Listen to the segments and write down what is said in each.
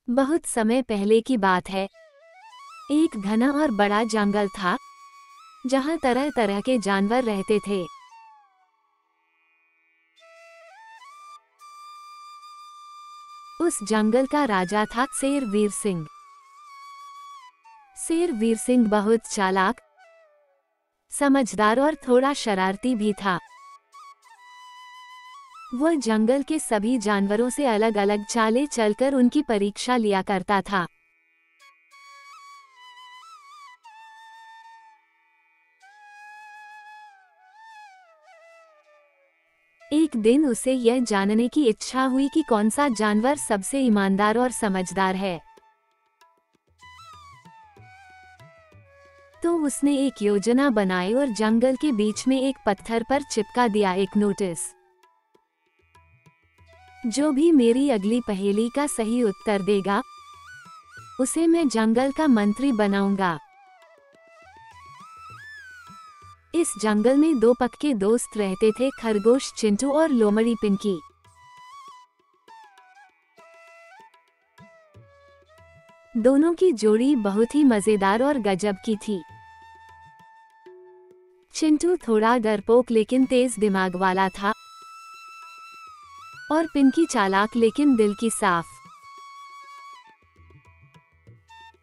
बहुत समय पहले की बात है। एक घना और बड़ा जंगल था जहाँ तरह तरह के जानवर रहते थे। उस जंगल का राजा था शेर वीर सिंह। शेर वीर सिंह बहुत चालाक, समझदार और थोड़ा शरारती भी था। वह जंगल के सभी जानवरों से अलग अलग चालें चलकर उनकी परीक्षा लिया करता था। एक दिन उसे यह जानने की इच्छा हुई कि कौन सा जानवर सबसे ईमानदार और समझदार है। तो उसने एक योजना बनाई और जंगल के बीच में एक पत्थर पर चिपका दिया एक नोटिस। जो भी मेरी अगली पहेली का सही उत्तर देगा, उसे मैं जंगल का मंत्री बनाऊंगा। इस जंगल में दो पक्के दोस्त रहते थे, खरगोश चिंटू और लोमड़ी पिंकी। दोनों की जोड़ी बहुत ही मजेदार और गजब की थी। चिंटू थोड़ा डरपोक लेकिन तेज दिमाग वाला था और पिंकी चालाक लेकिन दिल की साफ।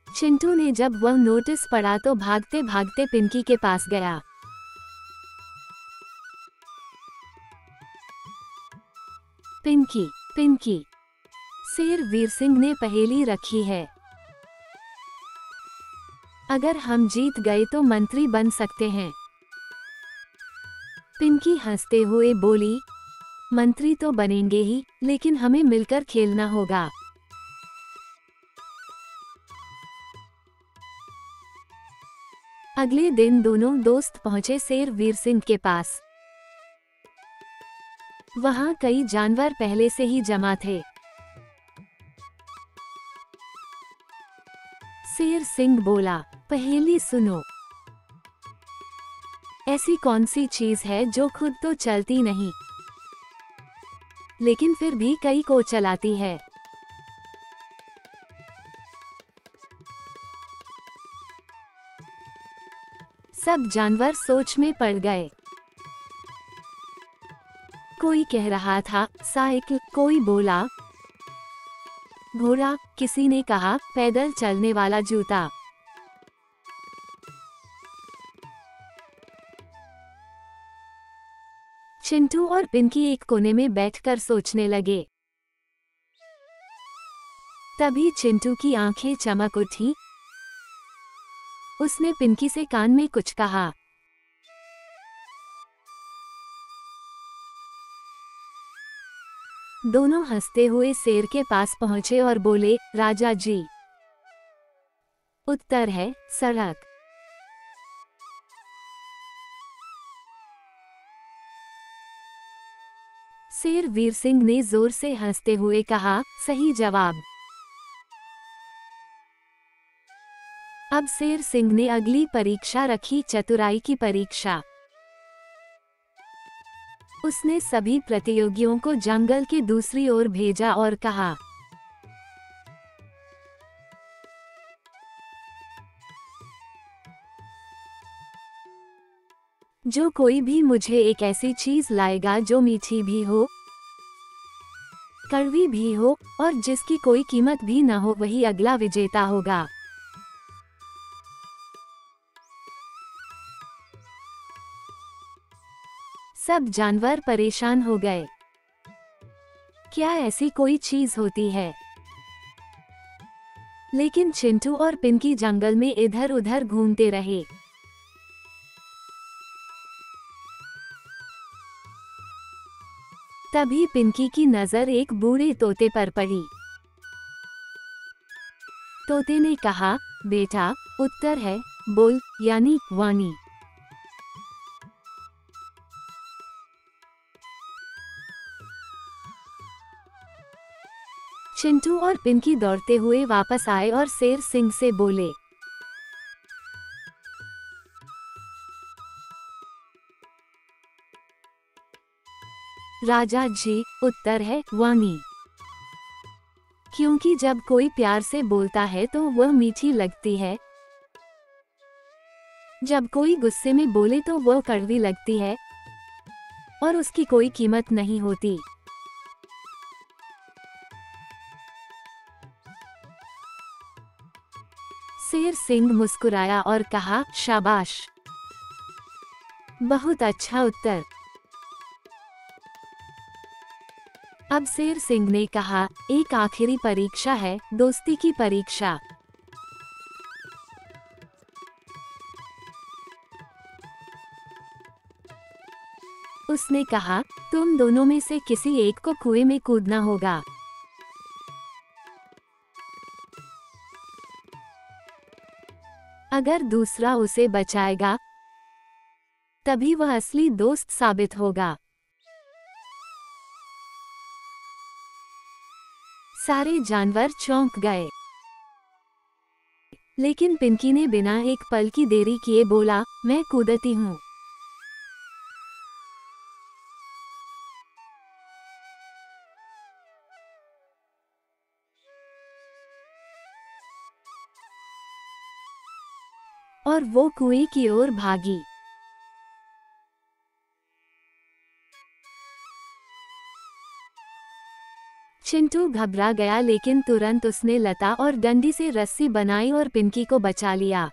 चिंटू ने जब वह नोटिस पढ़ा तो भागते भागते पिंकी के पास गया। पिंकी, पिंकी, शेर वीर सिंह ने पहेली रखी है। अगर हम जीत गए तो मंत्री बन सकते हैं। पिंकी हंसते हुए बोली, मंत्री तो बनेंगे ही, लेकिन हमें मिलकर खेलना होगा। अगले दिन दोनों दोस्त पहुंचे शेर वीर सिंह के पास। वहां कई जानवर पहले से ही जमा थे। शेर सिंह बोला, पहेली सुनो। ऐसी कौन सी चीज है जो खुद तो चलती नहीं, लेकिन फिर भी कई को चलाती है? सब जानवर सोच में पड़ गए। कोई कह रहा था साइकिल, कोई बोला घोड़ा, किसी ने कहा पैदल चलने वाला जूता। चिंटू और पिंकी एक कोने में बैठकर सोचने लगे। तभी चिंटू की आंखें चमक उठी। उसने पिंकी से कान में कुछ कहा। दोनों हंसते हुए शेर के पास पहुंचे और बोले, राजा जी, उत्तर है सड़क। शेर वीर सिंह ने जोर से हंसते हुए कहा, सही जवाब। अब शेर सिंह ने अगली परीक्षा रखी, चतुराई की परीक्षा। उसने सभी प्रतियोगियों को जंगल के दूसरी ओर भेजा और कहा, जो कोई भी मुझे एक ऐसी चीज लाएगा जो मीठी भी हो, कड़वी भी हो और जिसकी कोई कीमत भी न हो, वही अगला विजेता होगा। सब जानवर परेशान हो गए। क्या ऐसी कोई चीज होती है? लेकिन चिंटू और पिंकी जंगल में इधर उधर घूमते रहे। तभी पिंकी की नजर एक बूढ़े तोते पर पड़ी। तोते ने कहा, बेटा, उत्तर है बोल, यानी वाणी। चिंटू और पिंकी दौड़ते हुए वापस आए और शेर सिंह से बोले, राजा जी, उत्तर है वाणी। क्योंकि जब कोई प्यार से बोलता है तो वह मीठी लगती है, जब कोई गुस्से में बोले तो वह कड़वी लगती है और उसकी कोई कीमत नहीं होती। शेर सिंह मुस्कुराया और कहा, शाबाश, बहुत अच्छा उत्तर। अब शेर सिंह ने कहा, एक आखिरी परीक्षा है, दोस्ती की परीक्षा। उसने कहा, तुम दोनों में से किसी एक को कुएं में कूदना होगा। अगर दूसरा उसे बचाएगा, तभी वह असली दोस्त साबित होगा। सारे जानवर चौंक गए, लेकिन पिंकी ने बिना एक पल की देरी किए बोला, मैं कूदती हूँ। और वो कुएं की ओर भागी। चिंटू घबरा गया, लेकिन तुरंत उसने लता और डंडी से रस्सी बनाई और पिंकी को बचा लिया।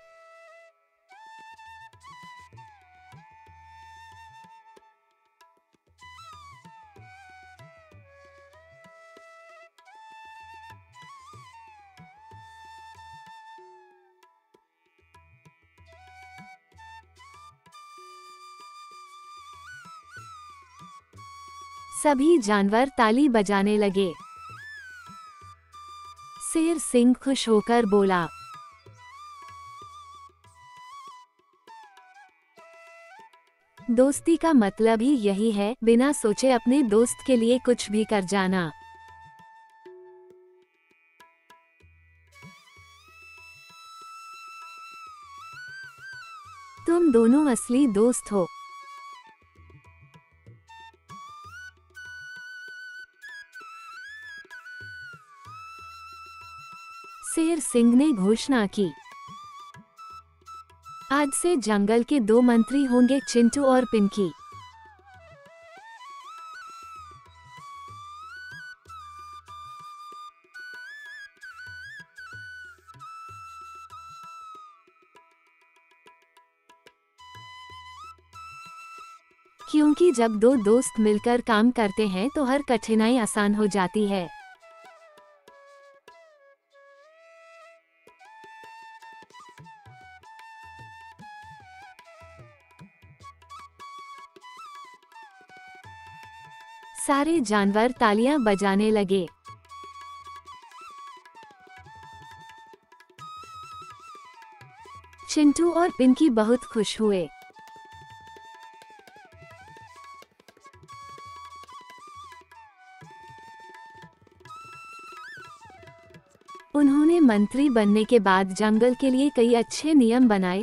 सभी जानवर ताली बजाने लगे। शेर सिंह खुश होकर बोला, दोस्ती का मतलब ही यही है, बिना सोचे अपने दोस्त के लिए कुछ भी कर जाना। तुम दोनों असली दोस्त हो। शेर सिंह ने घोषणा की, आज से जंगल के दो मंत्री होंगे, चिंटू और पिंकी। क्योंकि जब दो दोस्त मिलकर काम करते हैं तो हर कठिनाई आसान हो जाती है। सारे जानवर तालियां बजाने लगे। चिंटू और पिंकी बहुत खुश हुए। उन्होंने मंत्री बनने के बाद जंगल के लिए कई अच्छे नियम बनाए।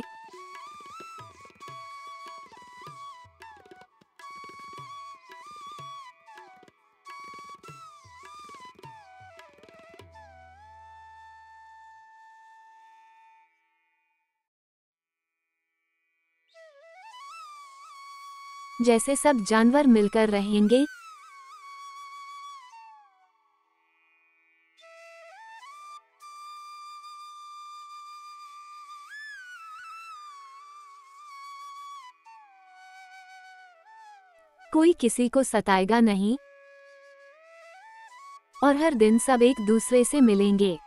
जैसे सब जानवर मिलकर रहेंगे, कोई किसी को सताएगा नहीं और हर दिन सब एक दूसरे से मिलेंगे।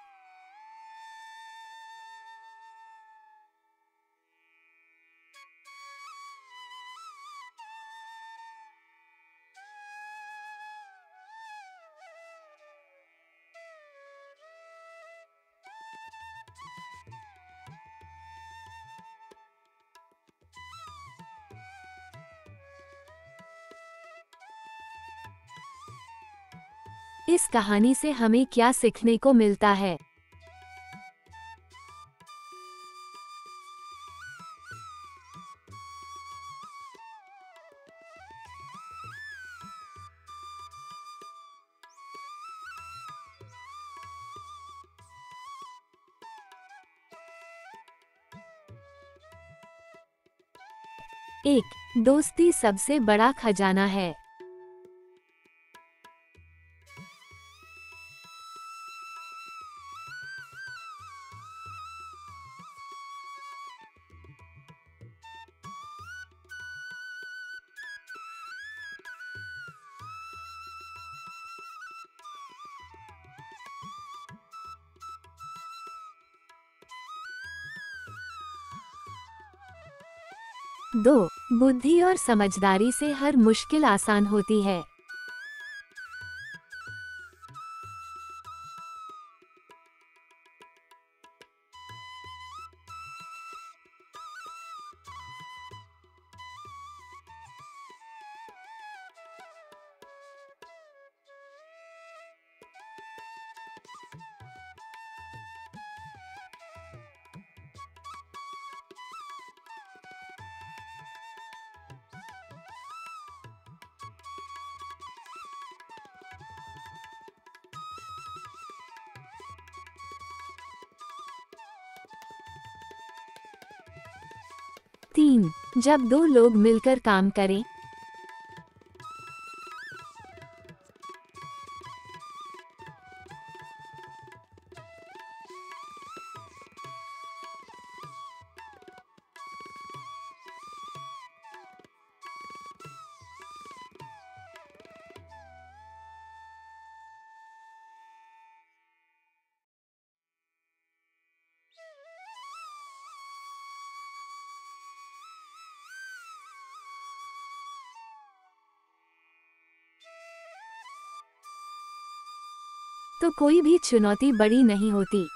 इस कहानी से हमें क्या सीखने को मिलता है? एक, दोस्ती सबसे बड़ा खजाना है। 2, बुद्धि और समझदारी से हर मुश्किल आसान होती है। तीन, जब दो लोग मिलकर काम करें। तो कोई भी चुनौती बड़ी नहीं होती।